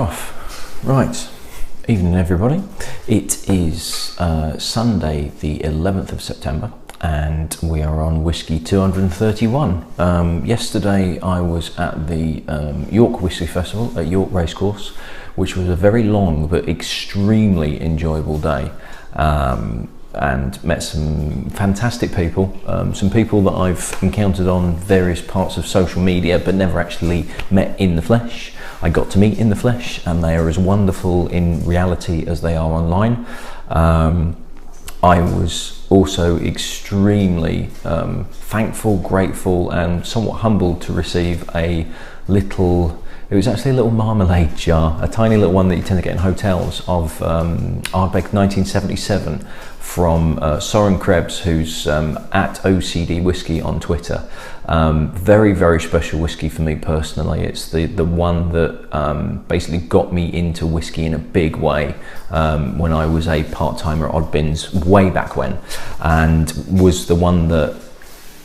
off. Right, evening everybody. It is Sunday the 11th of September and we are on Whiskey 231. Yesterday I was at the York Whisky Festival at York Racecourse, which was a very long but extremely enjoyable day. And met some fantastic people, some people that I've encountered on various parts of social media but never actually met in the flesh. I got to meet in the flesh and they are as wonderful in reality as they are online. I was also extremely thankful, grateful and somewhat humbled to receive it was actually a little marmalade jar, a tiny little one that you tend to get in hotels of Ardbeg 1977 from Soren Krebs, who's at OCD Whiskey on Twitter. Very, very special whiskey for me personally. It's the one that basically got me into whiskey in a big way when I was a part-timer at Odd Bins way back when, and was the one that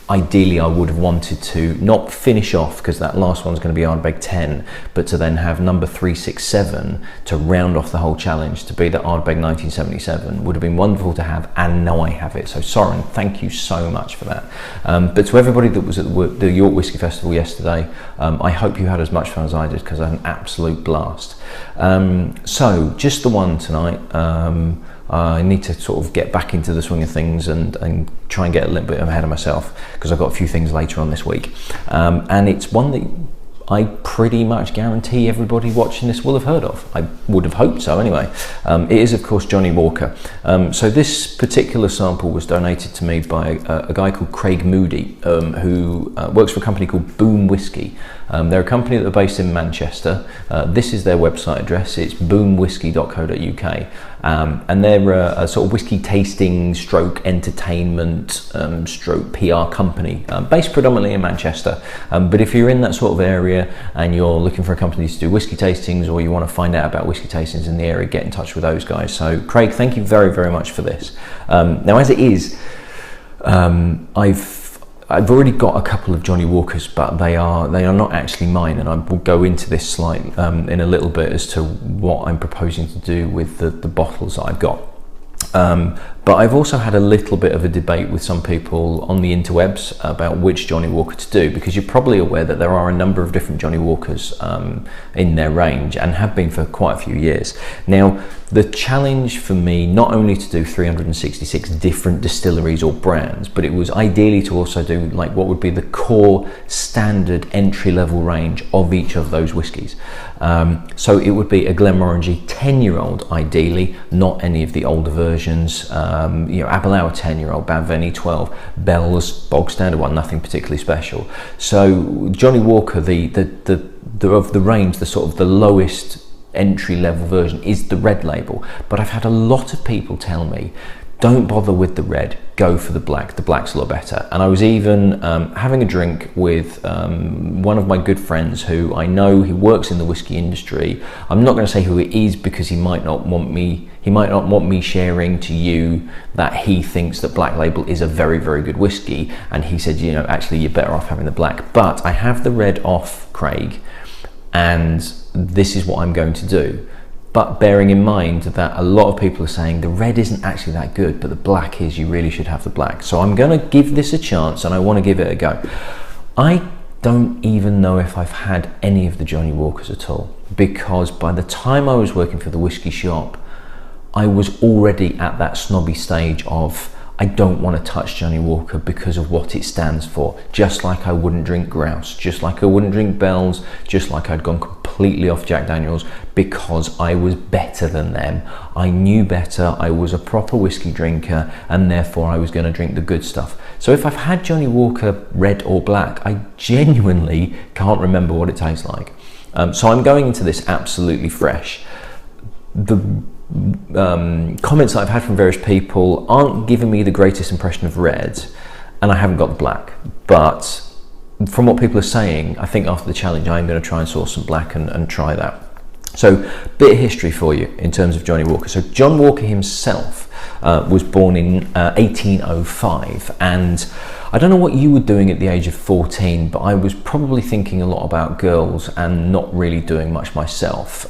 ideally I would have wanted to not finish off, because that last one's going to be Ardbeg 10, but to then have number 367 to round off the whole challenge, to be the Ardbeg 1977 would have been wonderful to have, and now I have it. So Soren, thank you so much for that. But to everybody that was at the York Whisky Festival yesterday, I hope you had as much fun as I did, because I had an absolute blast. So just the one tonight. I need to sort of get back into the swing of things and try and get a little bit ahead of myself, because I've got a few things later on this week. And it's one that I pretty much guarantee everybody watching this will have heard of. I would have hoped so anyway. It is of course Johnnie Walker. So this particular sample was donated to me by a guy called Craig Moody, who works for a company called Boom Whisky. They're a company that are based in Manchester. This is their website address. It's boomwhisky.co.uk. And they're a sort of whiskey tasting stroke entertainment stroke PR company based predominantly in Manchester. But if you're in that sort of area and you're looking for a company to do whiskey tastings, or you want to find out about whiskey tastings in the area, get in touch with those guys. So Craig, thank you very, very much for this. Now as it is, I've already got a couple of Johnnie Walkers, but they are not actually mine, and I will go into this slide in a little bit as to what I'm proposing to do with the bottles that I've got. But I've also had a little bit of a debate with some people on the interwebs about which Johnnie Walker to do, because you're probably aware that there are a number of different Johnnie Walkers in their range, and have been for quite a few years. Now, the challenge for me, not only to do 366 different distilleries or brands, but it was ideally to also do like what would be the core standard entry-level range of each of those whiskies. So it would be a Glenmorangie 10-year-old ideally, not any of the older versions. Aberlour 10-year-old, Balvenie 12, Bell's bog standard one, nothing particularly special. So Johnnie Walker, the of the range, the sort of the lowest entry level version is the red label. But I've had a lot of people tell me, don't bother with the red, go for the black. The black's a lot better. And I was even having a drink with one of my good friends who I know he works in the whiskey industry. I'm not going to say who it is, because he might not want me sharing to you that he thinks that Black Label is a very, very good whiskey. And he said, actually you're better off having the black. But I have the red off Craig, and this is what I'm going to do. But bearing in mind that a lot of people are saying the red isn't actually that good, but the black is, you really should have the black. So I'm going to give this a chance, and I want to give it a go. I don't even know if I've had any of the Johnnie Walkers at all, because by the time I was working for the whiskey shop, I was already at that snobby stage of, I don't want to touch Johnnie Walker because of what it stands for. Just like I wouldn't drink Grouse, just like I wouldn't drink Bell's, just like I'd gone completely off Jack Daniels, because I was better than them. I knew better, I was a proper whiskey drinker, and therefore I was going to drink the good stuff. So if I've had Johnnie Walker red or black, I genuinely can't remember what it tastes like. So I'm going into this absolutely fresh. The comments that I've had from various people aren't giving me the greatest impression of red, and I haven't got the black, but from what people are saying, I think after the challenge I'm going to try and source some black and try that. So bit of history for you in terms of Johnnie Walker. So John Walker himself was born in 1805, and I don't know what you were doing at the age of 14, but I was probably thinking a lot about girls and not really doing much myself.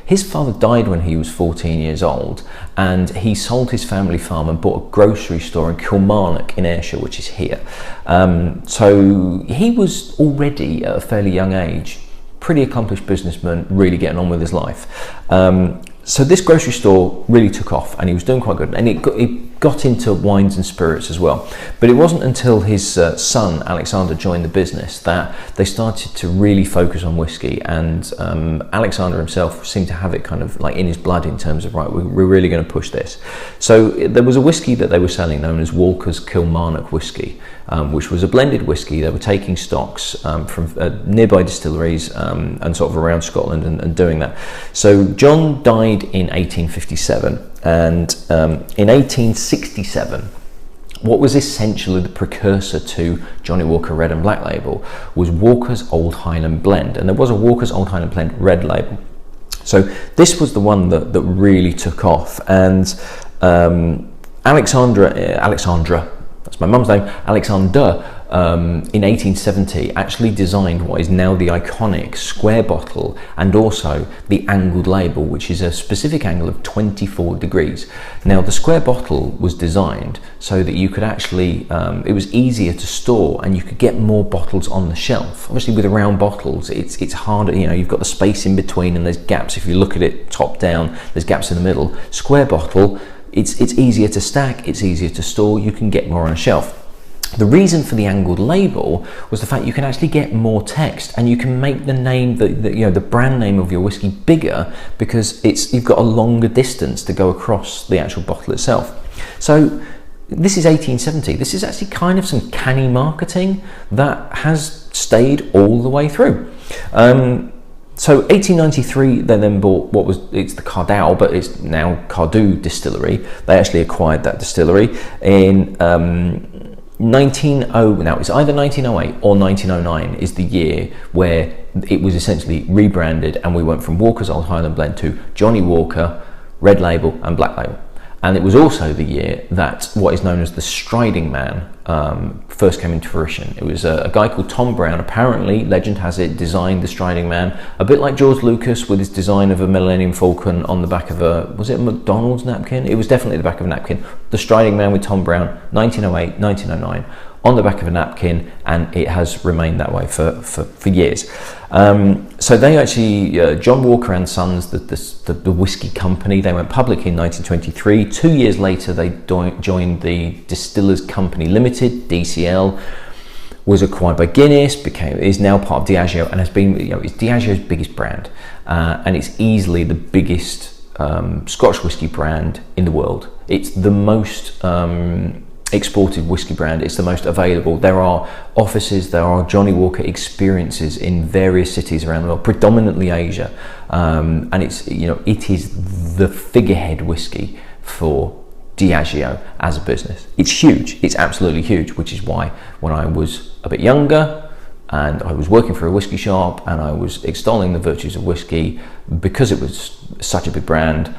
His father died when he was 14 years old, and he sold his family farm and bought a grocery store in Kilmarnock in Ayrshire, which is here. So he was already at a fairly young age, pretty accomplished businessman, really getting on with his life. So this grocery store really took off, and he was doing quite good, and it got into wines and spirits as well. But it wasn't until his son Alexander joined the business that they started to really focus on whiskey, and Alexander himself seemed to have it kind of like in his blood in terms of, right, we're really going to push this. So there was a whiskey that they were selling known as Walker's Kilmarnock whiskey, which was a blended whiskey. They were taking stocks from nearby distilleries and sort of around Scotland and doing that. So John died in 1857, and in 1867, what was essentially the precursor to Johnnie Walker Red and Black Label was Walker's Old Highland Blend, and there was a Walker's Old Highland Blend Red Label. So this was the one that really took off, and Alexandra, that's my mum's name, Alexander, in 1870 actually designed what is now the iconic square bottle and also the angled label, which is a specific angle of 24 degrees. Now the square bottle was designed so that you could actually, it was easier to store and you could get more bottles on the shelf. Obviously with round bottles, it's harder, you know, you've got the space in between and there's gaps. If you look at it top down, there's gaps in the middle. Square bottle, it's easier to stack, it's easier to store, you can get more on a shelf. The reason for the angled label was the fact you can actually get more text and you can make the name, the brand name of your whiskey bigger, because you've got a longer distance to go across the actual bottle itself. So this is 1870. This is actually kind of some canny marketing that has stayed all the way through. So 1893, they then bought it's the Cardau, but it's now Cardew Distillery. They actually acquired that distillery in now it's either 1908 or 1909 is the year where it was essentially rebranded, and we went from Walker's Old Highland Blend to Johnnie Walker Red Label and Black Label. And it was also the year that what is known as the Striding Man first came into fruition. It was a guy called Tom Brown, apparently, legend has it, designed the Striding Man, a bit like George Lucas with his design of a Millennium Falcon on the back of was it a McDonald's napkin? It was definitely the back of a napkin. The Striding Man with Tom Brown, 1908, 1909. On the back of a napkin, and it has remained that way for years. So they actually, John Walker and Sons, the whiskey company, they went public in 1923. 2 years later, they joined the Distillers Company Limited, DCL, was acquired by Guinness, is now part of Diageo, and has been, it's Diageo's biggest brand, and it's easily the biggest Scotch whiskey brand in the world. It's the most exported whiskey brand, it's the most available. There are offices, there are Johnnie Walker experiences in various cities around the world, predominantly Asia, and it's, it is the figurehead whiskey for Diageo as a business. It's huge, it's absolutely huge, which is why when I was a bit younger and I was working for a whiskey shop and I was extolling the virtues of whiskey, because it was such a big brand,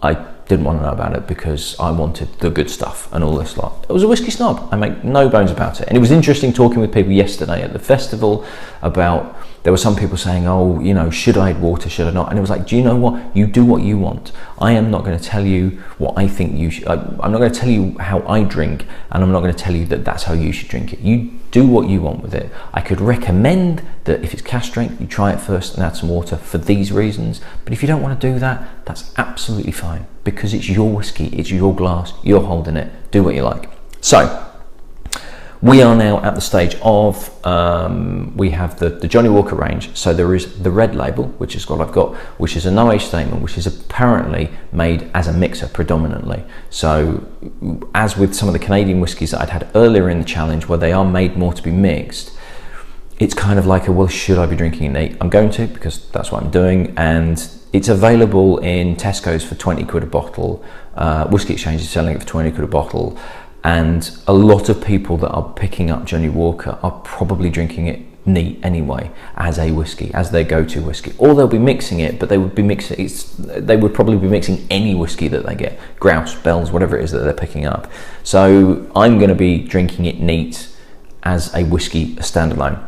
I didn't want to know about it because I wanted the good stuff and all this lot. I was a whiskey snob, I make no bones about it. And it was interesting talking with people yesterday at the festival about, there were some people saying, oh, should I add water, should I not? And it was like, do you know what? You do what you want. I am not going to tell you what I think you should. I'm not going to tell you how I drink, and I'm not going to tell you that that's how you should drink it. You do what you want with it. I could recommend that if it's cask strength, you try it first and add some water for these reasons. But if you don't want to do that, that's absolutely fine, because it's your whiskey, it's your glass, you're holding it, do what you like. So we are now at the stage of, we have the Johnnie Walker range. So there is the Red Label, which is what I've got, which is a no age statement, which is apparently made as a mixer predominantly. So as with some of the Canadian whiskies that I'd had earlier in the challenge, where they are made more to be mixed, it's kind of like well, should I be drinking it neat? I'm going to, because that's what I'm doing, and it's available in Tesco's for 20 quid a bottle. Whiskey Exchange is selling it for 20 quid a bottle. And a lot of people that are picking up Johnnie Walker are probably drinking it neat anyway, as a whiskey, as their go-to whiskey. Or they'll be mixing it, but they would probably be mixing any whiskey that they get, Grouse, Bell's, whatever it is that they're picking up. So I'm going to be drinking it neat, as a whiskey standalone.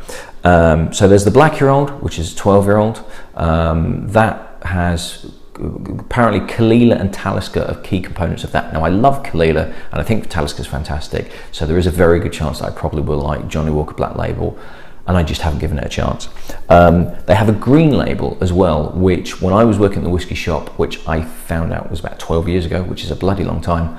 So there's the black-year-old, which is a 12-year-old. That has apparently Kalila and Talisker are key components of that. Now, I love Kalila, and I think Talisker is fantastic. So there is a very good chance that I probably will like Johnnie Walker Black Label, and I just haven't given it a chance. They have a green label as well, which when I was working at the whiskey shop, which I found out was about 12 years ago, which is a bloody long time,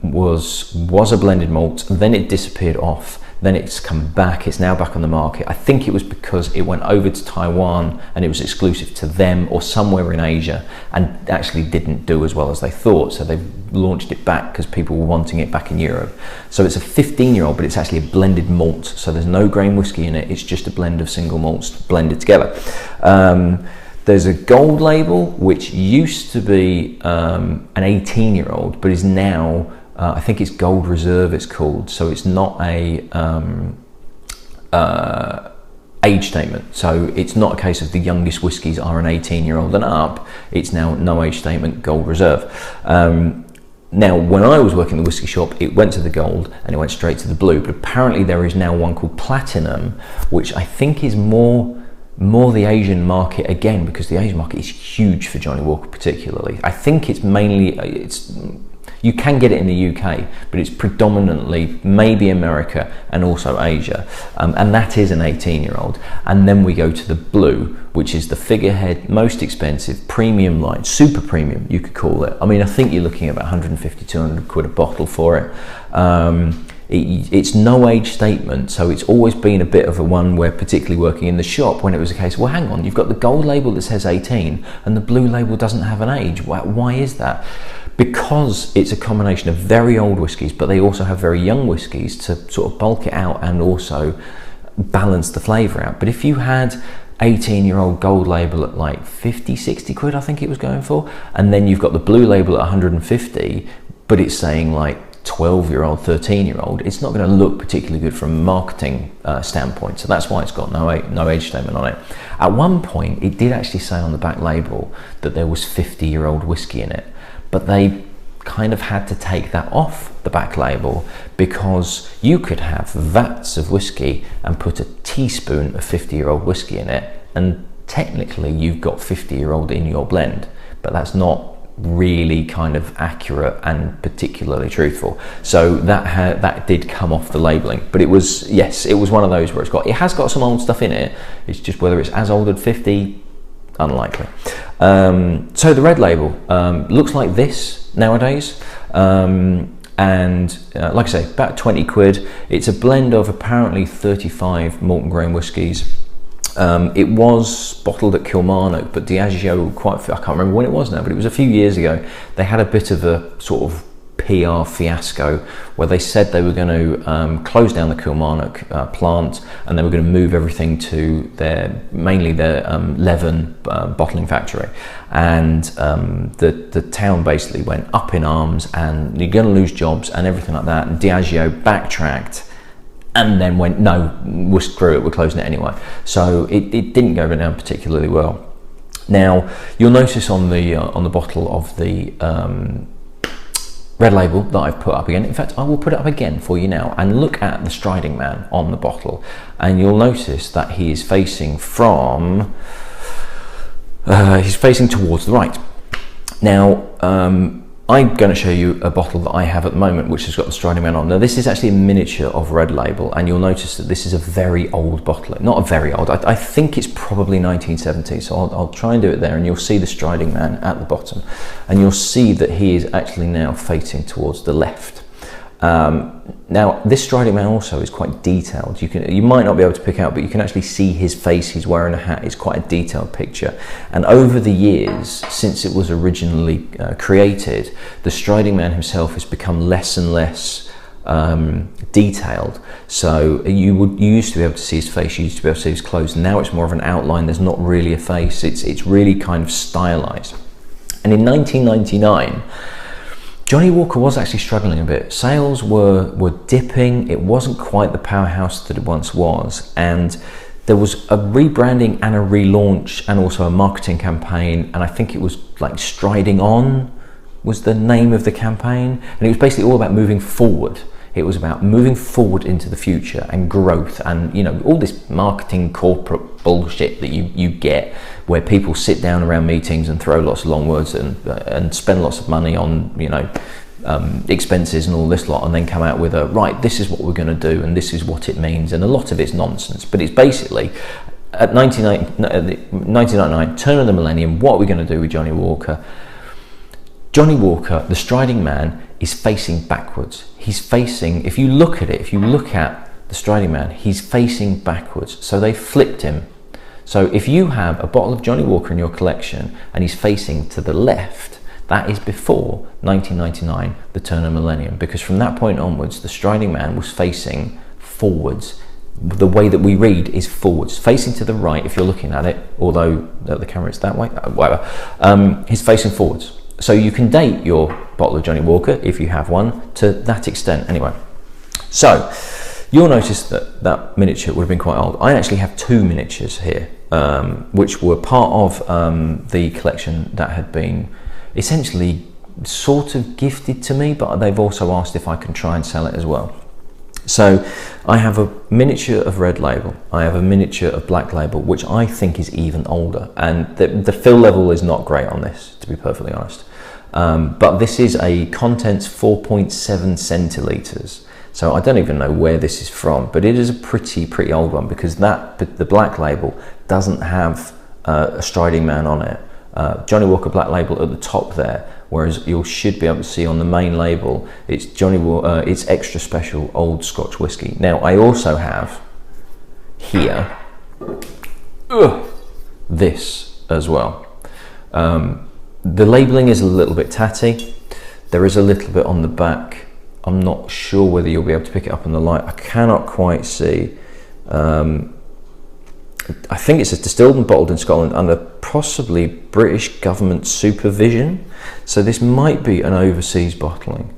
was a blended malt. Then it disappeared off. Then it's come back. It's now back on the market. I think it was because it went over to Taiwan and it was exclusive to them or somewhere in Asia, and actually didn't do as well as they thought. So they've launched it back because people were wanting it back in Europe. So it's a 15-year-old, but it's actually a blended malt. So there's no grain whiskey in it. It's just a blend of single malts blended together. There's a gold label, which used to be an 18-year-old, but is now, I think it's Gold Reserve it's called. So it's not a age statement. So it's not a case of the youngest whiskies are an 18-year-old and up. It's now no age statement, Gold Reserve. Now, when I was working in the whiskey shop, it went to the gold and it went straight to the blue. But apparently there is now one called Platinum, which I think is more the Asian market again, because the Asian market is huge for Johnnie Walker particularly. I think it's mainly, you can get it in the UK, but it's predominantly maybe America and also Asia. And that is an 18-year-old. And then we go to the blue, which is the figurehead, most expensive, premium line, super premium, you could call it. I mean, I think you're looking at about 150, 200 quid a bottle for it. It's no age statement, so it's always been a bit of a one where, particularly working in the shop, when it was a case, well, hang on, you've got the gold label that says 18 and the blue label doesn't have an age. Why is that? Because it's a combination of very old whiskies, but they also have very young whiskies to sort of bulk it out and also balance the flavour out. But if you had 18-year-old gold label at like 50, 60 quid, I think it was going for, and then you've got the blue label at 150, but it's saying like 12-year-old, 13-year-old, it's not going to look particularly good from a marketing standpoint. So that's why it's got no age statement on it. At one point, it did actually say on the back label that there was 50-year-old whiskey in it, but they kind of had to take that off the back label because you could have vats of whiskey and put a teaspoon of 50-year-old whiskey in it, and technically you've got 50-year-old in your blend, but that's not really kind of accurate and particularly truthful. So that did come off the labeling, but it was, yes, it was one of those where it has got some old stuff in it. It's just whether it's as old as 50, unlikely. So the red label looks like this nowadays, and like I say, about 20 quid. It's a blend of apparently 35 malt and grain whiskies. It was bottled at Kilmarnock, but Diageo, I can't remember when it was now, but it was a few years ago. They had a bit of a sort of PR fiasco where they said they were going to close down the Kilmarnock plant, and they were going to move everything to mainly their Leven bottling factory. And the town basically went up in arms, and you're going to lose jobs and everything like that. And Diageo backtracked and then went, no, screw it, we're closing it anyway. So it didn't go down particularly well. Now, you'll notice on the bottle of the red label that I've put up again. In fact, I will put it up again for you now, and look at the Striding Man on the bottle, and you'll notice that he is facing he's facing towards the right. Now, I'm going to show you a bottle that I have at the moment, which has got the Striding Man on. Now, this is actually a miniature of red label, and you'll notice that this is a very old bottle. Not a very old, I think it's probably 1970, so I'll try and do it there, and you'll see the Striding Man at the bottom, and you'll see that he is actually now facing towards the left. Now, this Striding Man also is quite detailed. You might not be able to pick out, but you can actually see his face. He's wearing a hat. It's quite a detailed picture. And over the years, since it was originally created, the Striding Man himself has become less and less detailed. So you used to be able to see his face, you used to be able to see his clothes. Now it's more of an outline. There's not really a face. It's really kind of stylized. And in 1999, Johnnie Walker was actually struggling a bit. Sales were dipping. It wasn't quite the powerhouse that it once was. And there was a rebranding and a relaunch and also a marketing campaign. And I think it was like Striding On was the name of the campaign. And it was basically all about moving forward. It was about moving forward into the future and growth, and you know, all this marketing corporate bullshit that you get, where people sit down around meetings and throw lots of long words and spend lots of money on, you know, expenses and all this lot, and then come out with a right, this is what we're going to do and this is what it means, and a lot of it's nonsense. But it's basically at 1999, turn of the millennium, what are we going to do with Johnnie Walker? Johnnie Walker, the striding man, is facing backwards. He's facing, if you look at it, if you look at the striding man, he's facing backwards. So they flipped him. So if you have a bottle of Johnnie Walker in your collection and he's facing to the left, that is before 1999, the turn of millennium, because from that point onwards, the striding man was facing forwards. The way that we read is forwards, facing to the right if you're looking at it, although the camera is that way, whatever. He's facing forwards. So you can date your bottle of Johnnie Walker, if you have one, to that extent anyway. So you'll notice that that miniature would have been quite old. I actually have two miniatures here, which were part of the collection that had been essentially sort of gifted to me, but they've also asked if I can try and sell it as well. So I have a miniature of Red Label, I have a miniature of Black Label, which I think is even older, and the fill level is not great on this, to be perfectly honest. But this is a contents 4.7 centilitres. So I don't even know where this is from, but it is a pretty old one, because the Black Label doesn't have a striding man on it. Johnnie Walker Black Label at the top there, whereas you should be able to see on the main label it's it's extra special old Scotch whisky. Now I also have here this as well. The labelling is a little bit tatty. There is a little bit on the back. I'm not sure whether you'll be able to pick it up in the light. I cannot quite see. I think it's distilled and bottled in Scotland under possibly British government supervision. So this might be an overseas bottling.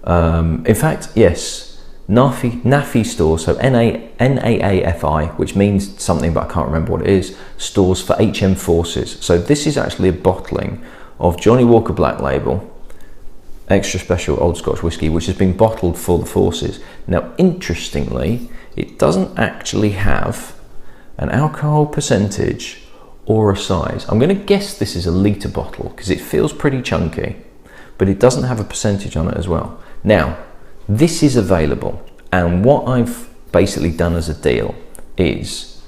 In fact, yes, NAFI store, so NAAFI, which means something but I can't remember what it is, stores for HM Forces. So this is actually a bottling of Johnnie Walker Black Label, extra special old Scotch whisky, which has been bottled for the forces. Now, interestingly, it doesn't actually have an alcohol percentage or a size. I'm going to guess this is a litre bottle because it feels pretty chunky, but it doesn't have a percentage on it as well. Now, this is available, and what I've basically done as a deal is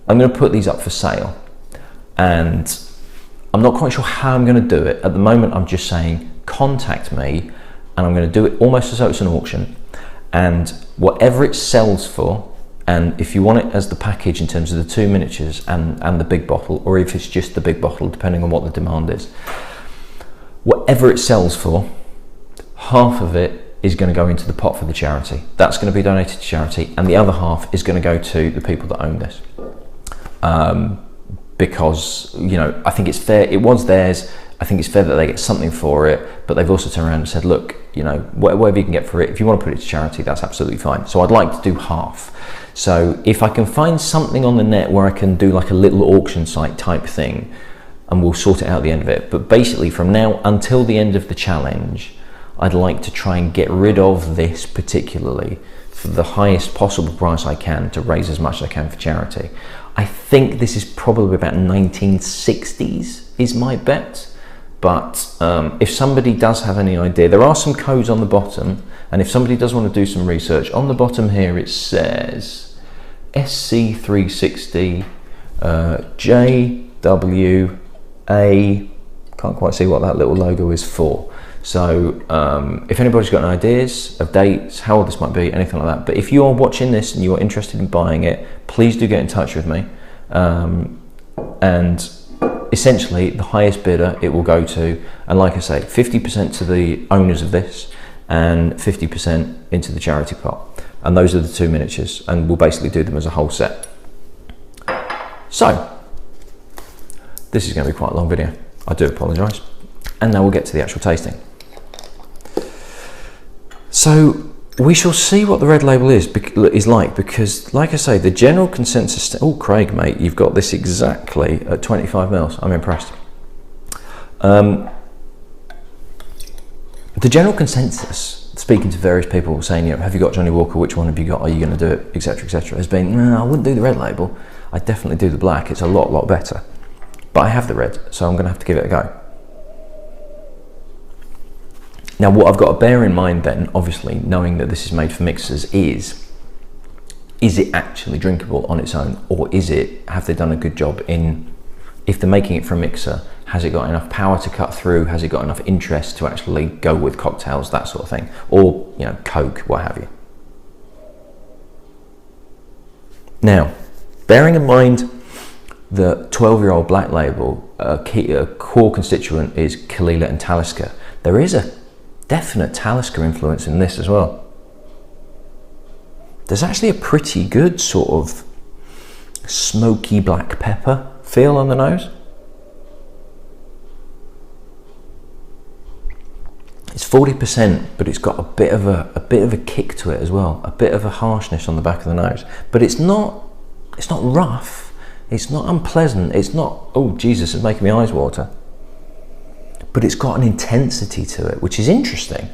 I'm going to put these up for sale, and I'm not quite sure how I'm going to do it. At the moment, I'm just saying contact me, and I'm going to do it almost as though it's an auction, and whatever it sells for, and if you want it as the package in terms of the two miniatures and the big bottle, or if it's just the big bottle, depending on what the demand is, whatever it sells for, half of it is going to go into the pot for the charity. That's going to be donated to charity, and the other half is going to go to the people that own this. Because, you know, I think it's fair. It was theirs. I think it's fair that they get something for it, but they've also turned around and said, look, you know, whatever you can get for it, if you want to put it to charity, that's absolutely fine. So I'd like to do half. So if I can find something on the net where I can do like a little auction site type thing, and we'll sort it out at the end of it. But basically from now until the end of the challenge, I'd like to try and get rid of this particularly for the highest possible price I can to raise as much as I can for charity. I think this is probably about 1960s is my bet. But if somebody does have any idea, there are some codes on the bottom, and if somebody does want to do some research, on the bottom here it says SC360 JWA, can't quite see what that little logo is for. So if anybody's got any ideas of dates, how old this might be, anything like that, but if you're watching this and you're interested in buying it, please do get in touch with me. And essentially the highest bidder it will go to, and like I say, 50% to the owners of this and 50% into the charity pot, and those are the two miniatures, and we'll basically do them as a whole set. So this is going to be quite a long video, I do apologise, and now we'll get to the actual tasting. So we shall see what the Red Label is like, because like I say, the general consensus, oh Craig mate, you've got this exactly at 25 mils, I'm impressed. The general consensus, speaking to various people saying, you know, have you got Johnnie Walker? Which one have you got? Are you going to do it? Etc. etc. Has been, no, I wouldn't do the red label. I'd definitely do the black. It's a lot better. But I have the red, so I'm going to have to give it a go. Now, what I've got to bear in mind then, obviously, knowing that this is made for mixers, is it actually drinkable on its own, or have they done a good job in, if they're making it for a mixer, has it got enough power to cut through? Has it got enough interest to actually go with cocktails, that sort of thing, or, you know, Coke, what have you? Now, bearing in mind the 12-year-old Black Label, a core constituent is Kahlua and Talisker. There is a definite Talisker influence in this as well. There's actually a pretty good sort of smoky black pepper feel on the nose. It's 40%, but it's got a bit of a kick to it as well, a bit of a harshness on the back of the nose. But it's not rough, it's not unpleasant, it's not, oh Jesus, it's making my eyes water. But it's got an intensity to it, which is interesting.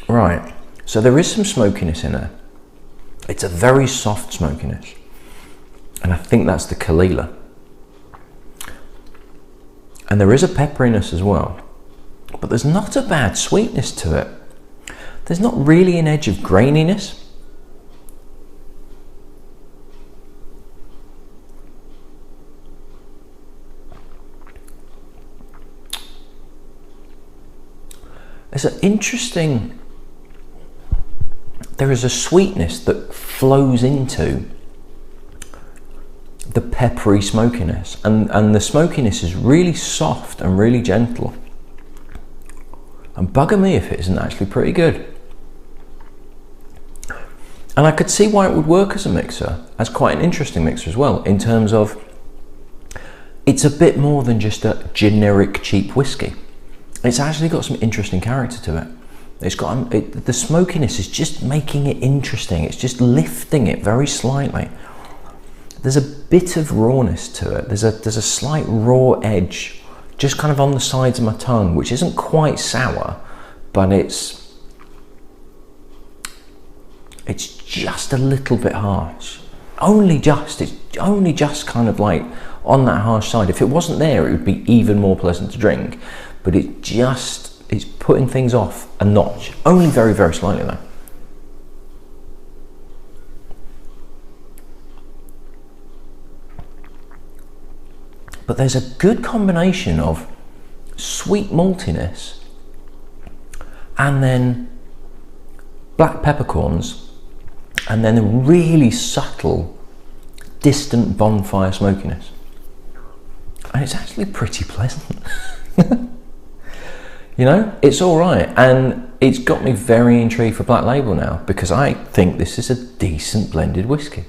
Right, so there is some smokiness in there. It's a very soft smokiness. And I think that's the Kahlua. And there is a pepperiness as well, but there's not a bad sweetness to it. There's not really an edge of graininess. There's an interesting, there is a sweetness that flows into the peppery smokiness, and the smokiness is really soft and really gentle, and bugger me if it isn't actually pretty good. And I could see why it would work as a mixer, as quite an interesting mixer as well, in terms of it's a bit more than just a generic cheap whiskey. It's actually got some interesting character to it. It's got the smokiness is just making it interesting. It's just lifting it very slightly. There's a bit of rawness to it. There's a slight raw edge, just kind of on the sides of my tongue, which isn't quite sour, but it's just a little bit harsh. It's only just kind of like on that harsh side. If it wasn't there, it would be even more pleasant to drink. But it's putting things off a notch, only very, very slightly though. But there's a good combination of sweet maltiness and then black peppercorns and then a really subtle, distant bonfire smokiness. And it's actually pretty pleasant. You know, it's all right, and it's got me very intrigued for Black Label now, because I think this is a decent blended whiskey.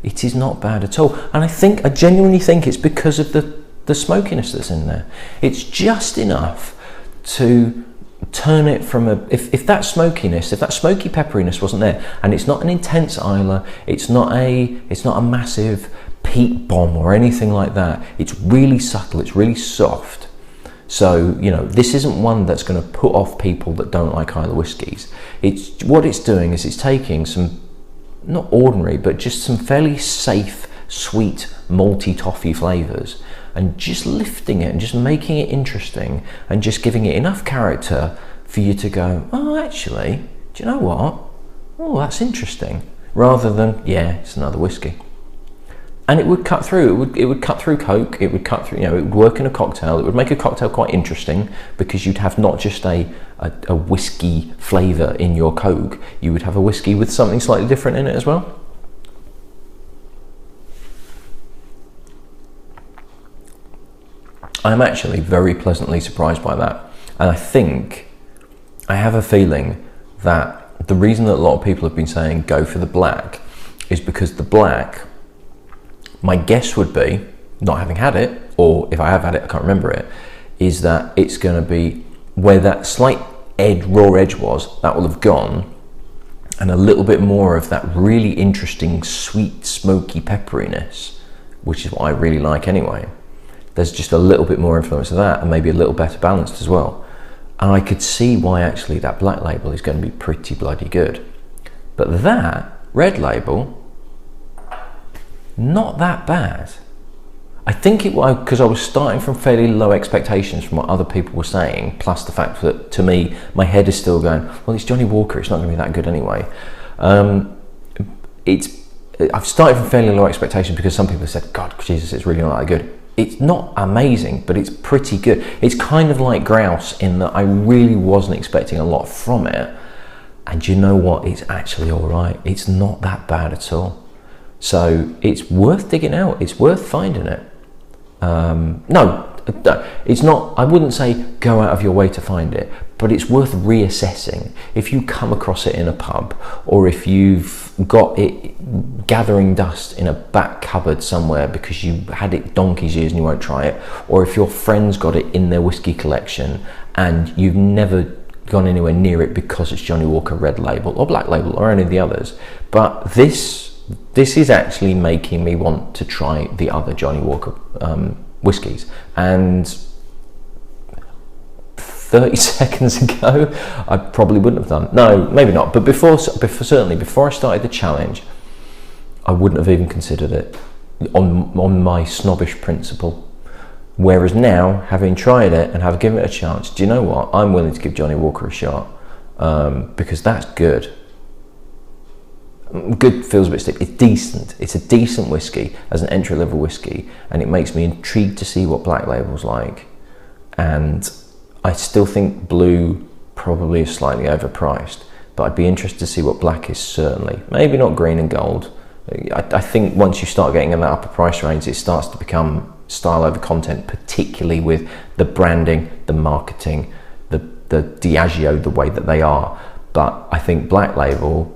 It is not bad at all, and I genuinely think it's because of the smokiness that's in there. It's just enough to turn it from if that smoky pepperiness wasn't there, and it's not an intense Isla, it's not a massive peat bomb or anything like that. It's really subtle, it's really soft. So, you know, this isn't one that's going to put off people that don't like Isla whiskies. What it's doing is it's taking some, not ordinary, but just some fairly safe, sweet, malty toffee flavours, and just lifting it and just making it interesting and just giving it enough character for you to go, oh, actually, do you know what? Oh, that's interesting. Rather than, yeah, it's another whiskey. And it would cut through. It would cut through Coke. It would cut through. You know, it would work in a cocktail. It would make a cocktail quite interesting, because you'd have not just a whiskey flavour in your Coke. You would have a whiskey with something slightly different in it as well. I'm actually very pleasantly surprised by that, and I have a feeling that the reason that a lot of people have been saying go for the black is because the black, my guess would be, not having had it, or if I have had it, I can't remember it, is that it's going to be where that slight raw edge was, that will have gone, and a little bit more of that really interesting sweet, smoky pepperiness, which is what I really like anyway. There's just a little bit more influence of that, and maybe a little better balanced as well. And I could see why actually that Black Label is going to be pretty bloody good. But that Red Label, not that bad. I think it was because I was starting from fairly low expectations from what other people were saying, plus the fact that, to me, my head is still going, well, it's Johnnie Walker, it's not going to be that good anyway. I've started from fairly low expectations because some people have said, God, Jesus, it's really not that good. It's not amazing, but it's pretty good. It's kind of like Grouse in that I really wasn't expecting a lot from it. And you know what? It's actually all right. It's not that bad at all. So it's worth digging out. It's worth finding it. No, it's not. I wouldn't say go out of your way to find it, but it's worth reassessing. If you come across it in a pub, or if you've got it gathering dust in a back cupboard somewhere because you had it donkey's years and you won't try it, or if your friend's got it in their whiskey collection and you've never gone anywhere near it because it's Johnnie Walker Red Label or Black Label or any of the others. But this is actually making me want to try the other Johnnie Walker whiskies. And 30 seconds ago, I probably wouldn't have done. No, maybe not. But certainly before I started the challenge, I wouldn't have even considered it on my snobbish principle. Whereas now, having tried it and have given it a chance, do you know what? I'm willing to give Johnnie Walker a shot because that's good. Good feels a bit stiff. It's decent. It's a decent whiskey as an entry-level whiskey, and it makes me intrigued to see what Black Label's like. And I still think blue probably is slightly overpriced, but I'd be interested to see what black is, certainly. Maybe not green and gold. I think once you start getting in that upper price range, it starts to become style over content, particularly with the branding, the marketing, the Diageo, the way that they are. But I think Black Label,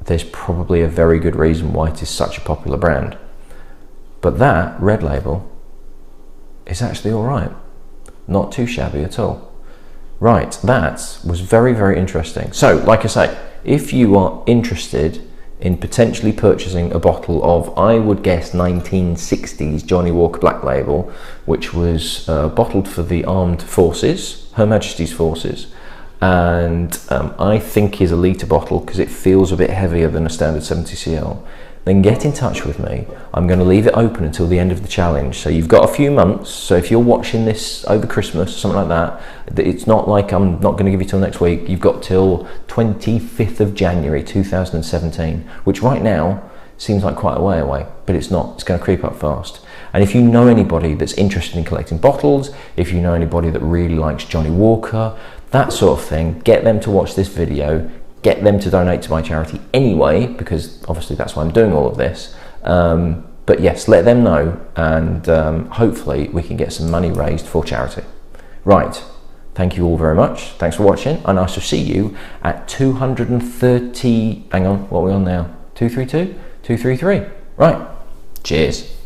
there's probably a very good reason why it is such a popular brand. But that Red Label is actually all right. Not too shabby at all. Right, that was very, very interesting. So, like I say, if you are interested in potentially purchasing a bottle of, I would guess, 1960s Johnnie Walker Black Label, which was bottled for the armed forces, Her Majesty's forces, and I think is a litre bottle because it feels a bit heavier than a standard 70cl, then get in touch with me. I'm going to leave it open until the end of the challenge. So you've got a few months. So if you're watching this over Christmas or something like that, it's not like I'm not going to give you till next week. You've got till 25th of January 2017, which right now seems like quite a way away, but it's not. It's going to creep up fast. And if you know anybody that's interested in collecting bottles, if you know anybody that really likes Johnnie Walker, that sort of thing, get them to watch this video, get them to donate to my charity anyway, because obviously that's why I'm doing all of this. But yes, let them know, and hopefully we can get some money raised for charity. Right, thank you all very much. Thanks for watching, and I shall see you at 230, hang on, what are we on now? 232? 233, right, cheers.